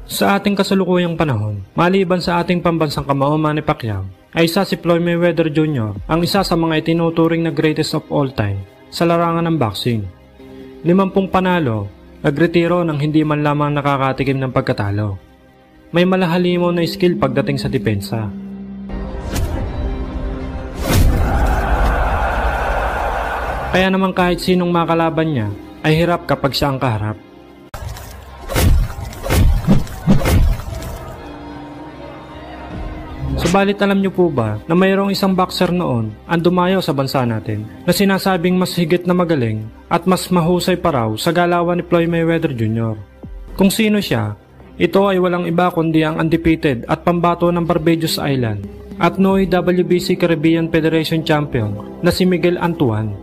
Sa ating kasalukuyang panahon, maliban sa ating pambansang kamao Manny Pacquiao, ay isa si Floyd Mayweather Jr. ang isa sa mga itinuturing na greatest of all time sa larangan ng boxing. 50 panalo, nagretiro nang hindi man lamang nakakatikim ng pagkatalo. May malahalimaw na skill pagdating sa depensa. Kaya naman kahit sinong makalaban niya ay hirap kapag siya ang kaharap. Subalit alam niyo po ba na mayroong isang boxer noon ang dumayo sa bansa natin na sinasabing mas higit na magaling at mas mahusay pa raw sa galawan ni Floyd Mayweather Jr. Kung sino siya, ito ay walang iba kundi ang undefeated at pambato ng Barbados Island at nooy WBC Caribbean Federation Champion na si Miguel Antuan.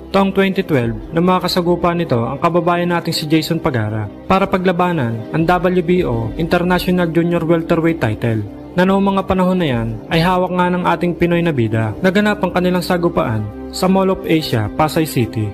Taong 2012, na makakasagupa nito ang kababayan nating si Jason Pagara para paglabanan ang WBO International Junior Welterweight title na noong mga panahon na yan ay hawak nga ng ating Pinoy na bida. Naganap ang kanilang sagupaan sa Mall of Asia, Pasay City.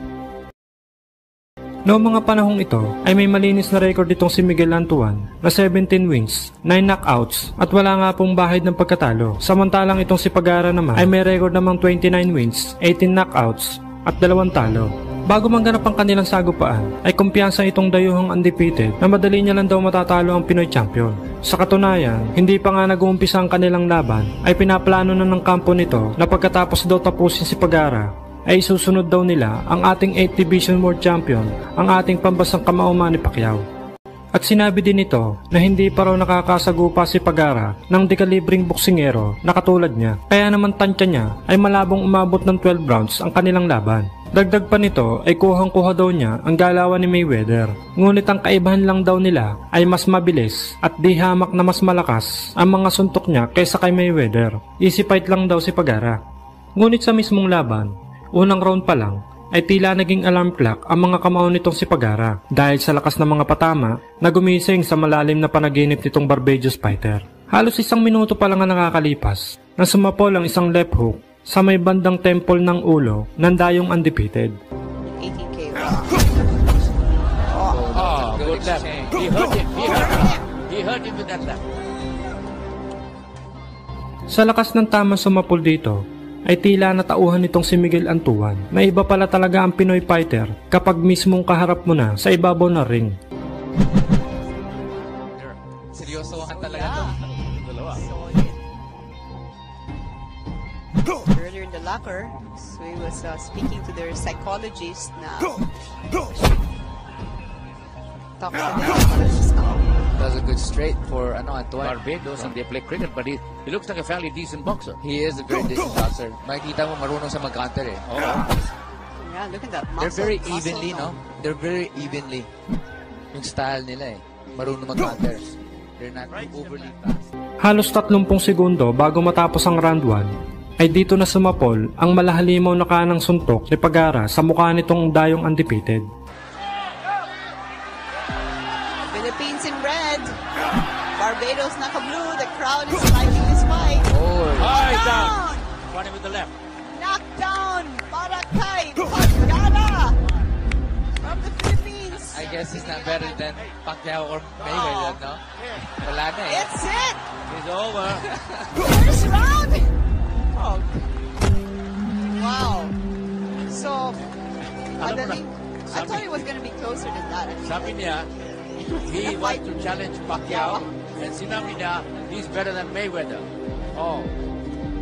Noong mga panahong ito ay may malinis na record itong si Miguel Antuan na 17 wins, 9 knockouts at wala nga pong bahid ng pagkatalo. Samantalang itong si Pagara naman ay may record namang 29 wins, 18 knockouts at 2 talo. Bago mangganap ang kanilang sagupaan, ay kumpiyansa itong dayuhang undefeated na madali niya lang daw matatalo ang Pinoy champion. Sa katunayan, hindi pa nga nag-uumpisa ang kanilang laban, ay pinaplano na ng kampo nito na pagkatapos daw tapusin si Pagara, ay susunod daw nila ang ating 8th Division World Champion, ang ating pambansang kamao Manny Pacquiao. At sinabi din nito na hindi pa raw nakakasagupa si Pagara ng dekalibring boksingero na katulad niya. Kaya naman tansya niya ay malabong umabot ng 12 rounds ang kanilang laban. Dagdag pa nito ay kuhang-kuha daw niya ang galawan ni Mayweather. Ngunit ang kaibahan lang daw nila ay mas mabilis at di hamak na mas malakas ang mga suntok niya kaysa kay Mayweather. Easy fight lang daw si Pagara. Ngunit sa mismong laban, unang round pa lang, ay tila naging alarm clock ang mga kamao nitong si Pagara dahil sa lakas ng mga patama na gumising sa malalim na panaginip nitong Barbados fighter. Halos 1 minuto pa lang ang nakakalipas nang sumapol ang isang left hook sa may bandang temple ng ulo ng dayong undefeated. 18K. Good left. He hurt him with that left. Sa lakas ng tamang sumapol dito, ay tila natauhan nitong si Miguel Antuan na iba pala talaga ang Pinoy fighter kapag mismong kaharap mo na sa ibabaw na ring. Seryosohan talaga ito. Earlier in the locker, so he was speaking to their psychologist na talk to them. Does a good straight for Antuan. Barbados and they play cricket, but he looks like a fairly decent boxer. He is a very decent boxer. Makikita mo marunong sa mag-counter eh. Oh. Yeah, look at that They're muscle. very evenly, no? They're very evenly. Yung style nila eh. Marunong mag-counter. They're not overly fast. Halos 30 segundo bago matapos ang round 1, ay dito na sumapol ang malahalimaw na kanang suntok ni Pagara sa mukha nitong dayong undefeated. Philippines in red. Barbados naka-blue. The crowd is liking this fight. Oh, High down. Down. Running with the left. Knockdown para kay Pagara from the Philippines. I guess he's not better than Pacquiao or Mayweather, no? Wala na eh. It's it. It's over. First round. Oh. Wow. So, Alam mo na, I thought it was going to be closer than that. sabi niya, he wants to challenge Pacquiao, and sinabi niya, he's better than Mayweather. Oh,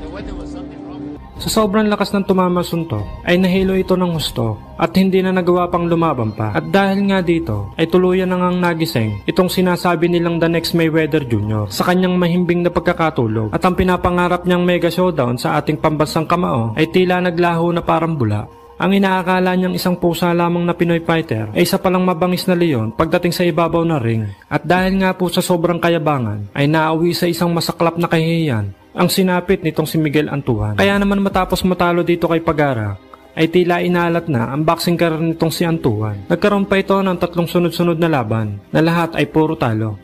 the weather was something wrong. Sa sobrang lakas ng tumama suntok, ay nahilo ito ng husto at hindi na nagawa pang lumaban pa. At dahil nga dito, ay tuluyan na ngang nagising itong sinasabi nilang the next Mayweather Jr. sa kanyang mahimbing na pagkakatulog. At ang pinapangarap niyang mega showdown sa ating pambansang kamao ay tila naglaho na parang bula. Ang inaakala niyang isang pusa lamang na Pinoy fighter ay isa palang mabangis na leon pagdating sa ibabaw na ring. At dahil nga po sa sobrang kayabangan, ay naawi sa isang masaklap na kahihiyan ang sinapit nitong si Miguel Antuan. Kaya naman matapos matalo dito kay Pagara, ay tila inalat na ang boxing career nitong si Antuan. Nagkaroon pa ito ng 3 sunod-sunod na laban na lahat ay puro talo.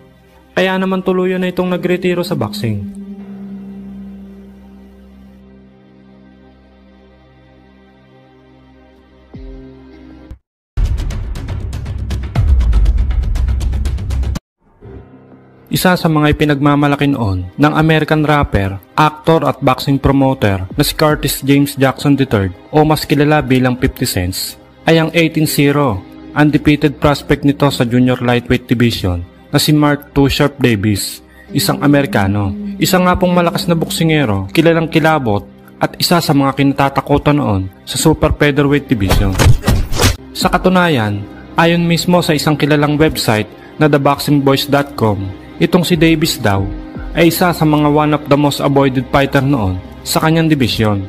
Kaya naman tuluyan na itong nagretiro sa boxing. isa sa mga ipinagmamalaki noon ng American rapper, actor at boxing promoter na si Curtis James Jackson III o mas kilala bilang 50 Cents ay ang 18-0 undefeated prospect nito sa junior lightweight division na si Mark Too Sharp Davis, isang Amerikano. Isa nga pong malakas na boksingero, kilalang kilabot at isa sa mga kinatatakutan noon sa super featherweight division. Sa katunayan, ayon mismo sa isang kilalang website na theboxingboys.com, itong si Davis daw ay isa sa mga one of the most avoided fighter noon sa kanyang division.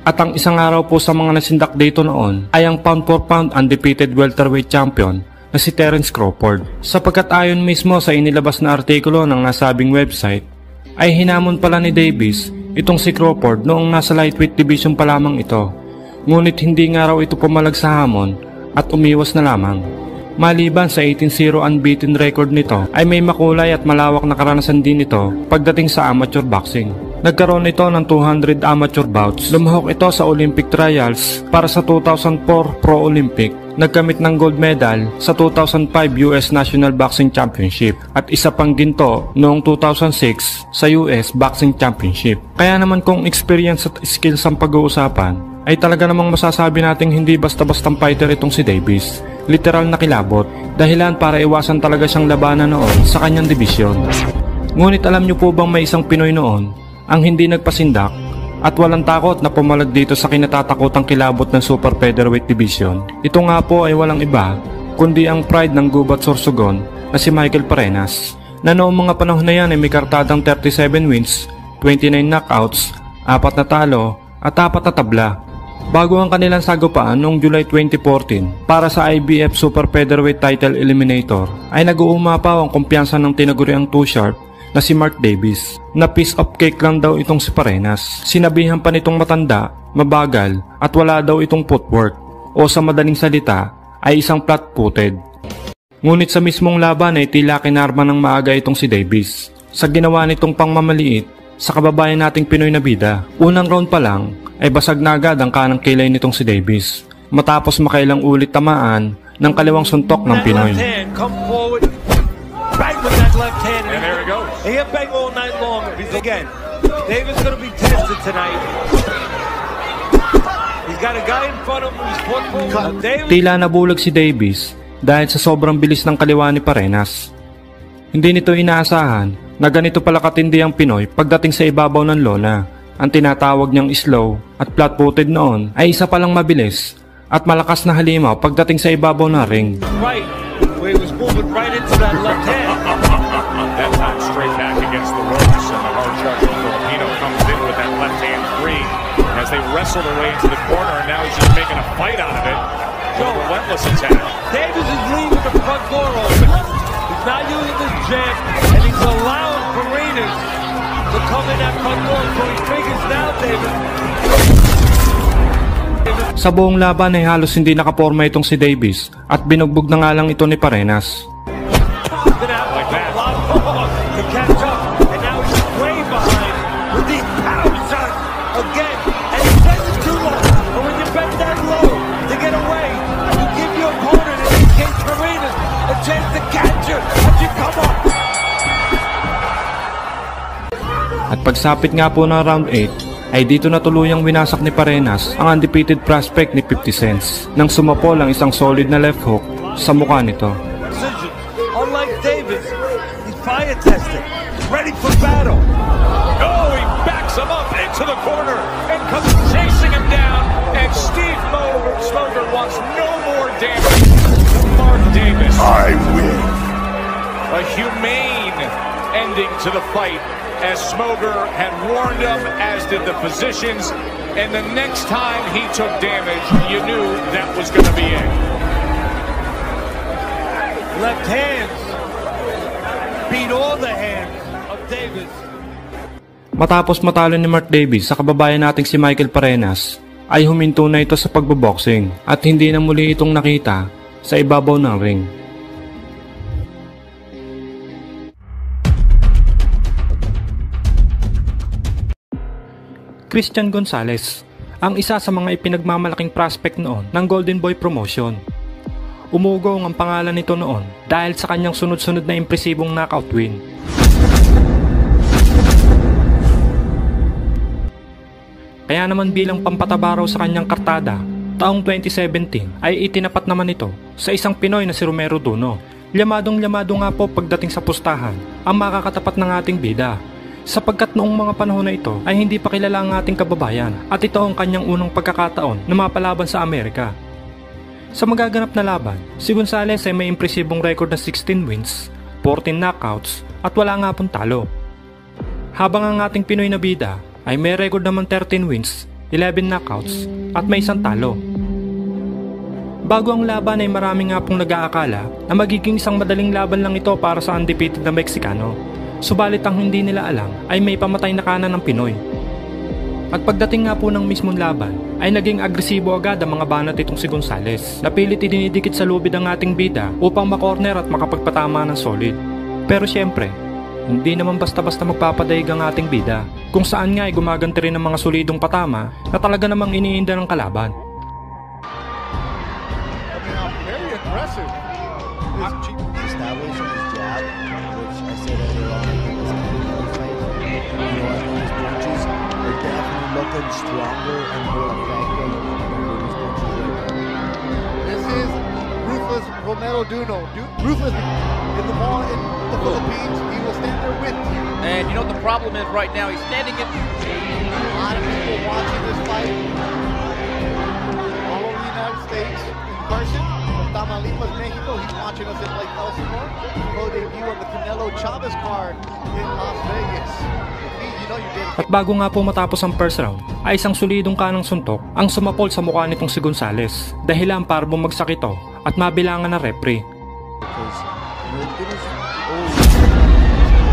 At ang isang araw po sa mga nasindak dito noon ay ang pound for pound undefeated welterweight champion na si Terence Crawford. Sapagkat ayon mismo sa inilabas na artikulo ng nasabing website, ay hinamon pala ni Davis itong si Crawford noong nasa lightweight division pa lamang ito. Ngunit hindi nga raw ito pumalag sa hamon at umiwas na lamang. Maliban sa 18-0 unbeaten record nito ay may makulay at malawak na karanasan din ito pagdating sa amateur boxing. Nagkaroon ito ng 200 amateur bouts. Lumahok ito sa Olympic trials para sa 2004 Pro Olympic. Nagkamit ng gold medal sa 2005 US National Boxing Championship at isa pang ginto noong 2006 sa US Boxing Championship. Kaya naman kung experience at skills ang pag-uusapan, ay talaga namang masasabi nating hindi basta-bastang fighter itong si Davis. Literal na kilabot, dahilan para iwasan talaga siyang labanan noon sa kanyang division. Ngunit alam niyo po bang may isang Pinoy noon ang hindi nagpasindak at walang takot na pumalag dito sa kinatatakotang kilabot ng super featherweight division? Ito nga po ay walang iba kundi ang pride ng Gubat Sorsogon na si Michael Parenas, na noong mga panahon na yan ay may kartadang 37 wins, 29 knockouts, 4 na talo at 4 na tabla. Bago ang kanilang sagupaan noong July 2014 para sa IBF Super Featherweight Title Eliminator ay nag-uumapaw ang kumpiyansa ng tinaguriang Too Sharp na si Mark Davis na piece of cake lang daw itong si Parenas. Sinabihan pa nitong matanda, mabagal at wala daw itong footwork o sa madaling salita ay isang flat-footed. Ngunit sa mismong laban ay tila kinarma ng maaga itong si Davis sa ginawa nitong pangmamaliit sa kababayan nating Pinoy na bida. Unang round pa lang ay basag na agad ang kanang kilay nitong si Davis matapos makailang ulit tamaan ng kaliwang suntok ng Pinoy. Right with that left hand, and there it goes. He'll bang all night long. Again, Davis going to be tested tonight. He's got a guy in front of him who's football. Tila nabulag si Davis dahil sa sobrang bilis ng kaliwa ni Parenas. Hindi nito inaasahan na ganito pala katindi ang Pinoy pagdating sa ibabaw ng lona. Ang tinatawag niyang slow at flat-footed noon ay isa palang mabilis at malakas na halimaw pagdating sa ibabaw ng ring. Right, where he was moving right into that left hand. That time straight back against the ropes, and the hard-charging Filipino comes in with that left hand free as they wrestle their way into the corner, and now he's just making a fight out of it. A relentless attack. Davis is leaving the front door open. He's not using this jab, and he's allowing Parenas to come in that front door, so he figures now, Davis. Sa buong laban ay halos hindi nakaporma itong si Davis at binugbog na nga lang ito ni Parenas. At pagsapit nga po ng round 8 ay dito na tuluyang winasak ni Parenas ang undefeated prospect ni 50 Cents nang sumapol ang isang solid na left hook sa mukha nito. Unlike Davis, he's fire tested, ready for battle. Oh, he backs him up into the corner and comes chasing him down, and Steve Smoger wants no more damage to Mark Davis. I win. A humane ending to the fight, as Smoger had warned him, as did the physicians, and the next time he took damage, you knew that was going to be it. Left hands beat all the hands of Davis. Matapos matalo ni Mark Davis sa kababayan nating si Michael Parenas, ay huminto na ito sa pagboboxing at hindi na muli itong nakita sa ibabaw ng ring. Christian Gonzalez, ang isa sa mga ipinagmamalaking prospect noon ng Golden Boy Promotion. umugong ang pangalan nito noon dahil sa kanyang sunod-sunod na impresibong knockout win. Kaya naman bilang pampataba raw sa kanyang kartada, taong 2017 ay itinapat naman ito sa isang Pinoy na si Romero Duno. Llamadong-llamado nga po pagdating sa pustahan ang makakatapat ng ating bida, sapagkat noong mga panahon na ito ay hindi pa kilala ang ating kababayan at ito ang kanyang unang pagkakataon na mapalaban sa Amerika. Sa magaganap na laban, si Gonzales ay may impresibong record na 16 wins, 14 knockouts at wala nga pong talo. Habang ang ating Pinoy na bida ay may record naman 13 wins, 11 knockouts at may isang talo. Bago ang laban ay marami nga pong nag-aakala na magiging isang madaling laban lang ito para sa undefeated na Meksikano. Subalit ang hindi nila alam ay may pamatay na kanan ng Pinoy. At pagdating nga po ng mismong laban ay naging agresibo agad ang mga banat itong si Gonzales. Napilit idinidikit sa lubid ang ating bida upang makorner at makapagpatama ng solid. Pero syempre, hindi naman basta-basta magpapadaig ang ating bida, kung saan nga ay gumaganti rin ng mga solidong patama na talaga namang iniinda ng kalaban. Very aggressive. Establishing his jab, which I said earlier on, I think was a good fight. You know, I think his punches are definitely looking stronger and more effective than his punches right now. This is Ruthless Romero Duno. Ruthless in the ball in the Philippines. He will stand there with you. And you know what the problem is right now? He's standing in. A lot of people watching this fight all over the United States in person. From Tamaulipas, Mexico. He's watching us in Lake Elsinore. Pro debut on the Canelo Chavez card in Las Vegas. At bago nga po matapos ang first round, ay isang solidong kanang suntok ang sumapol sa mukha nitong si Gonzales, dahilan para bumagsak ito at mabilangan ng referee.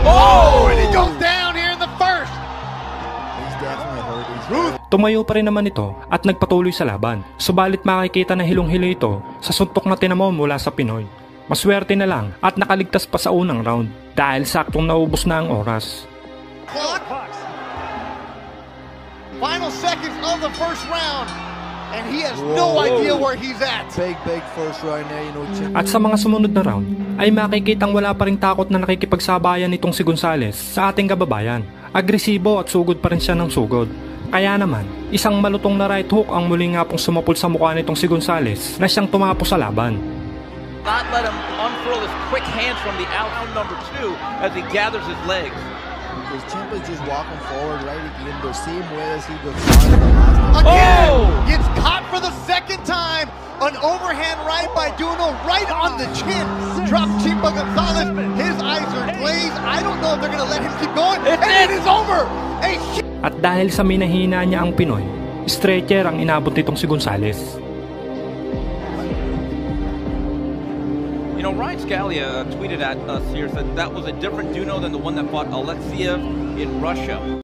Oh! And he goes down here in the first! He's definitely hurt. Tumayo pa rin naman ito at nagpatuloy sa laban, subalit makikita na hilong-hilo ito sa suntok na tinamo mula sa Pinoy. Maswerte na lang at nakaligtas pa sa unang round dahil saktong naubos na ang oras. Clock. Final seconds of the first round, and he has no idea where he's at. Big first round there, you know. At sa mga sumunod na round, ay makikitang wala pa ring takot na nakikipagsabayan nitong si Gonzales sa ating kababayan. Agresibo at sugod pa rin siya ng sugod. Kaya naman, isang malutong na right hook ang muli nga pong sumapul sa mukha nitong si Gonzales na siyang tumapo sa laban. Not let him unfurl his quick hands from the out number 2 as he gathers his legs. Because Ciampa is just walking forward right again the same way as he got caught in the last time. Again! Gets caught for the second time. An overhand right by Duno right on the chin. Drops Ciampa Gonzales. His eyes are glazed. I don't know if they're going to let him keep going. And it is over! At dahil sa minahina niya ang Pinoy, stretcher ang inabot nitong si Gonzales. You know, Ryan Scalia tweeted at us here, said that was a different Duno than the one that fought Alexiev in Russia.